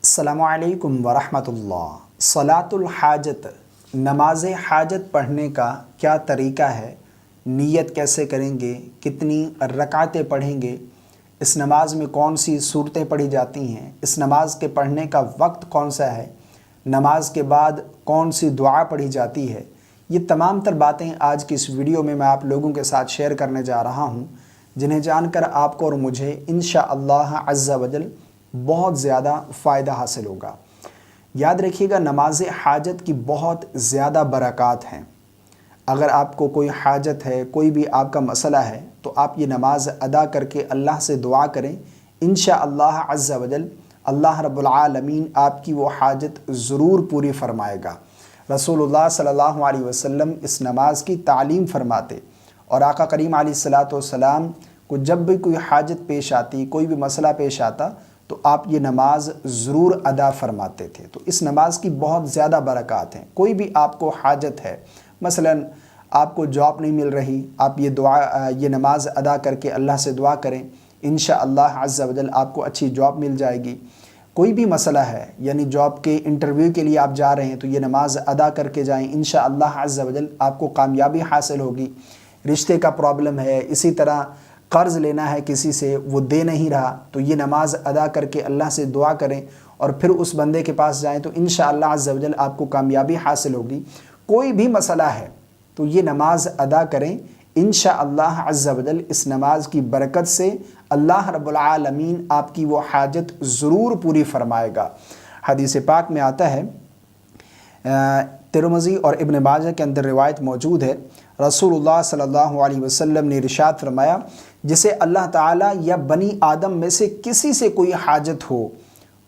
السلام علیکم ورحمۃ اللہ۔ صلاۃ الحاجت، نماز حاجت پڑھنے کا کیا طریقہ ہے؟ نیت کیسے کریں گے؟ کتنی رکعتیں پڑھیں گے؟ اس نماز میں کون سی صورتیں پڑھی جاتی ہیں؟ اس نماز کے پڑھنے کا وقت کون سا ہے؟ نماز کے بعد کون سی دعا پڑھی جاتی ہے؟ یہ تمام تر باتیں آج کی اس ویڈیو میں آپ لوگوں کے ساتھ شیئر کرنے جا رہا ہوں، جنہیں جان کر آپ کو اور مجھے انشاءاللہ عز و جل بہت زیادہ فائدہ حاصل ہوگا۔ یاد رکھیے گا، نماز حاجت کی بہت زیادہ برکات ہیں۔ اگر آپ کو کوئی حاجت ہے، کوئی بھی آپ کا مسئلہ ہے، تو آپ یہ نماز ادا کر کے اللہ سے دعا کریں، انشاءاللہ عز و جل اللہ رب العالمین آپ کی وہ حاجت ضرور پوری فرمائے گا۔ رسول اللہ صلی اللہ علیہ وسلم اس نماز کی تعلیم فرماتے، اور آقا کریم علیہ الصلاۃ والسلام کو جب بھی کوئی حاجت پیش آتی، کوئی بھی مسئلہ پیش آتا، تو آپ یہ نماز ضرور ادا فرماتے تھے۔ تو اس نماز کی بہت زیادہ برکات ہیں۔ کوئی بھی آپ کو حاجت ہے، مثلا آپ کو جاب نہیں مل رہی، آپ یہ نماز ادا کر کے اللہ سے دعا کریں، انشاءاللہ عز و جل آپ کو اچھی جاب مل جائے گی۔ کوئی بھی مسئلہ ہے، یعنی جاب کے انٹرویو کے لیے آپ جا رہے ہیں، تو یہ نماز ادا کر کے جائیں، انشاءاللہ عز و جل آپ کو کامیابی حاصل ہوگی۔ رشتے کا پرابلم ہے، اسی طرح قرض لینا ہے کسی سے، وہ دے نہیں رہا، تو یہ نماز ادا کر کے اللہ سے دعا کریں اور پھر اس بندے کے پاس جائیں، تو انشاءاللہ عز و جل آپ کو کامیابی حاصل ہوگی۔ کوئی بھی مسئلہ ہے تو یہ نماز ادا کریں، انشاءاللہ عز و جل اس نماز کی برکت سے اللہ رب العالمین آپ کی وہ حاجت ضرور پوری فرمائے گا۔ حدیث پاک میں آتا ہے، ترمذی اور ابن ماجہ کے اندر روایت موجود ہے، رسول اللہ صلی اللہ علیہ وسلم نے ارشاد فرمایا، جسے اللہ تعالیٰ یا بنی آدم میں سے کسی سے کوئی حاجت ہو،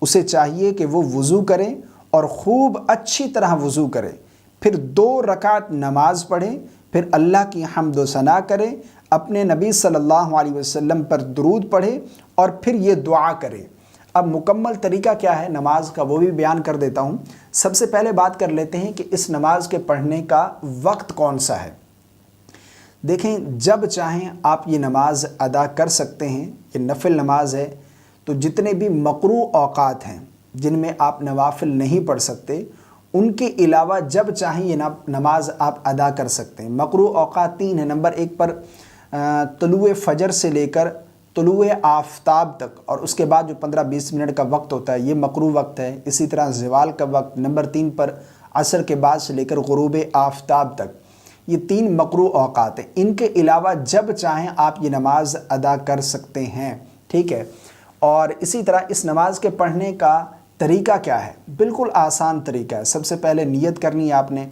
اسے چاہیے کہ وہ وضو کرے اور خوب اچھی طرح وضو کرے، پھر 2 رکعت نماز پڑھے، پھر اللہ کی حمد و ثنا کرے، اپنے نبی صلی اللہ علیہ وسلم پر درود پڑھے اور پھر یہ دعا کرے۔ اب مکمل طریقہ کیا ہے نماز کا، وہ بھی بیان کر دیتا ہوں۔ سب سے پہلے بات کر لیتے ہیں کہ اس نماز کے پڑھنے کا وقت کون سا ہے۔ دیکھیں، جب چاہیں آپ یہ نماز ادا کر سکتے ہیں، یہ نفل نماز ہے، تو جتنے بھی مکروہ اوقات ہیں جن میں آپ نوافل نہیں پڑھ سکتے، ان کے علاوہ جب چاہیں یہ نماز آپ ادا کر سکتے ہیں۔ مکروہ اوقات 3 ہیں۔ نمبر 1 پر طلوع فجر سے لے کر طلوع آفتاب تک، اور اس کے بعد جو 15-20 منٹ کا وقت ہوتا ہے، یہ مکروہ وقت ہے۔ اسی طرح زوال کا وقت۔ نمبر 3 پر عصر کے بعد سے لے کر غروب آفتاب تک، یہ 3 مکروہ اوقات ہیں۔ ان کے علاوہ جب چاہیں آپ یہ نماز ادا کر سکتے ہیں، ٹھیک ہے۔ اور اسی طرح اس نماز کے پڑھنے کا طریقہ کیا ہے؟ بالکل آسان طریقہ ہے۔ سب سے پہلے نیت کرنی ہے آپ نے۔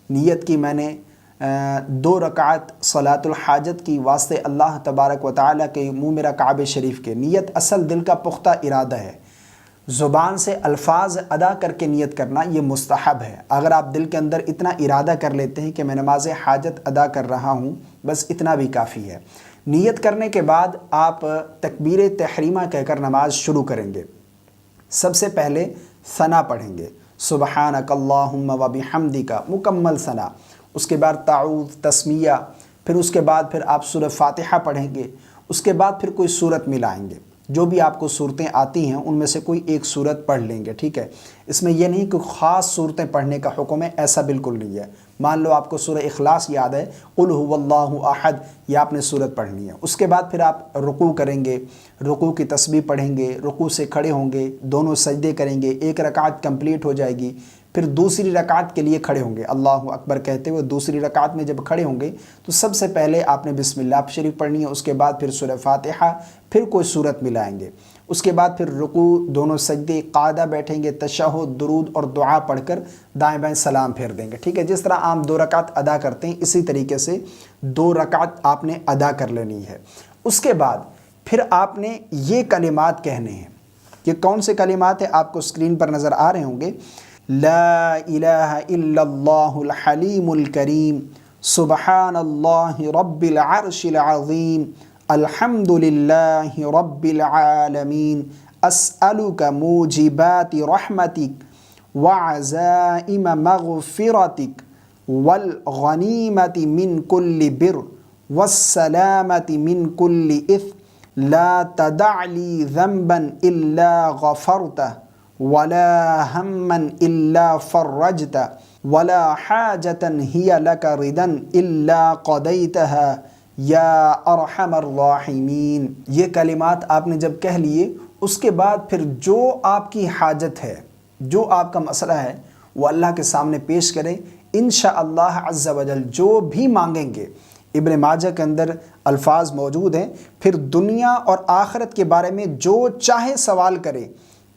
نیت کی میں نے 2 رکعت صلاۃ الحاجت کی واسطے اللہ تبارک و تعالیٰ کے منہ میرا کعبہ شریف کے۔ نیت اصل دل کا پختہ ارادہ ہے، زبان سے الفاظ ادا کر کے نیت کرنا یہ مستحب ہے۔ اگر آپ دل کے اندر اتنا ارادہ کر لیتے ہیں کہ میں نماز حاجت ادا کر رہا ہوں، بس اتنا بھی کافی ہے۔ نیت کرنے کے بعد آپ تکبیر تحریمہ کہہ کر نماز شروع کریں گے۔ سب سے پہلے ثنا پڑھیں گے، سبحانک اللہم و بحمدک، مکمل ثنا۔ اس کے بعد تعوذ، تسمیہ، پھر اس کے بعد پھر آپ سورہ فاتحہ پڑھیں گے۔ اس کے بعد پھر کوئی سورت ملائیں گے، جو بھی آپ کو صورتیں آتی ہیں ان میں سے کوئی ایک صورت پڑھ لیں گے، ٹھیک ہے۔ اس میں یہ نہیں کہ خاص صورتیں پڑھنے کا حکم ہے، ایسا بالکل نہیں ہے۔ مان لو آپ کو سورہ اخلاص یاد ہے، قل هو اللہ احد، یہ آپ نے صورت پڑھنی ہے۔ اس کے بعد پھر آپ رکوع کریں گے، رکوع کی تسبیح پڑھیں گے، رکوع سے کھڑے ہوں گے، دونوں سجدے کریں گے، 1 رکعت کمپلیٹ ہو جائے گی۔ پھر دوسری رکعت کے لیے کھڑے ہوں گے، اللہ اکبر کہتے ہوئے دوسری رکعت میں جب کھڑے ہوں گے تو سب سے پہلے آپ نے بسم اللہ شریف پڑھنی ہے۔ اس کے بعد پھر سورہ فاتحہ، پھر کوئی صورت ملائیں گے۔ اس کے بعد پھر رکوع، دونوں سجدے، قاعدہ بیٹھیں گے، تشہد، درود اور دعا پڑھ کر دائیں بائیں سلام پھیر دیں گے، ٹھیک ہے۔ جس طرح عام 2 رکعت ادا کرتے ہیں، اسی طریقے سے 2 رکعت آپ نے ادا کر لینی ہے۔ اس کے بعد پھر آپ نے یہ کلمات کہنے ہیں۔ یہ کون سے کلمات ہیں؟ آپ کو اسکرین پر نظر آ رہے ہوں گے۔ لا الہ الا اللہ الحلیم الکریم، سبحان اللہ رب العرش العظیم، الحمد للہ رب العالمین، اسألک موجبات رحمتک وعزائم مغفرتک والغنیمت من کل بر والسلامت من کل اثم، لا تدع لی ذنبا الا غفرتہ ولا ہما الا فرجت ولا حاجة هي لك ردا الا قضيتها یا ارحم الراحمین۔ یہ کلمات آپ نے جب کہہ لیے اس کے بعد پھر جو آپ کی حاجت ہے، جو آپ کا مسئلہ ہے وہ اللہ کے سامنے پیش کریں، انشاءاللہ عز و جل جو بھی مانگیں گے۔ ابن ماجہ کے اندر الفاظ موجود ہیں، پھر دنیا اور آخرت کے بارے میں جو چاہے سوال کرے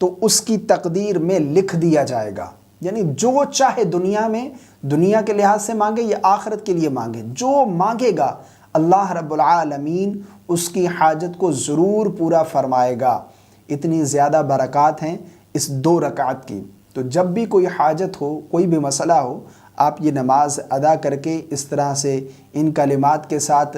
تو اس کی تقدیر میں لکھ دیا جائے گا۔ یعنی جو چاہے دنیا میں، دنیا کے لحاظ سے مانگے یا آخرت کے لیے مانگے، جو مانگے گا اللہ رب العالمین اس کی حاجت کو ضرور پورا فرمائے گا۔ اتنی زیادہ برکات ہیں اس 2 رکعت کی۔ تو جب بھی کوئی حاجت ہو، کوئی بھی مسئلہ ہو، آپ یہ نماز ادا کر کے اس طرح سے ان کلمات کے ساتھ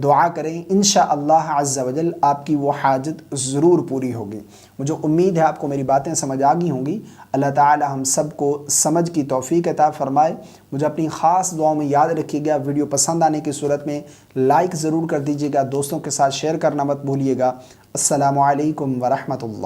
دعا کریں، انشاءاللہ عز و جل آپ کی وہ حاجت ضرور پوری ہوگی۔ مجھے امید ہے آپ کو میری باتیں سمجھ آ گئی ہوں گی۔ اللہ تعالی ہم سب کو سمجھ کی توفیق عطا فرمائے۔ مجھے اپنی خاص دعاؤں میں یاد رکھیے گا۔ ویڈیو پسند آنے کی صورت میں لائک ضرور کر دیجیے گا، دوستوں کے ساتھ شیئر کرنا مت بھولیے گا۔ السلام علیکم ورحمۃ اللہ۔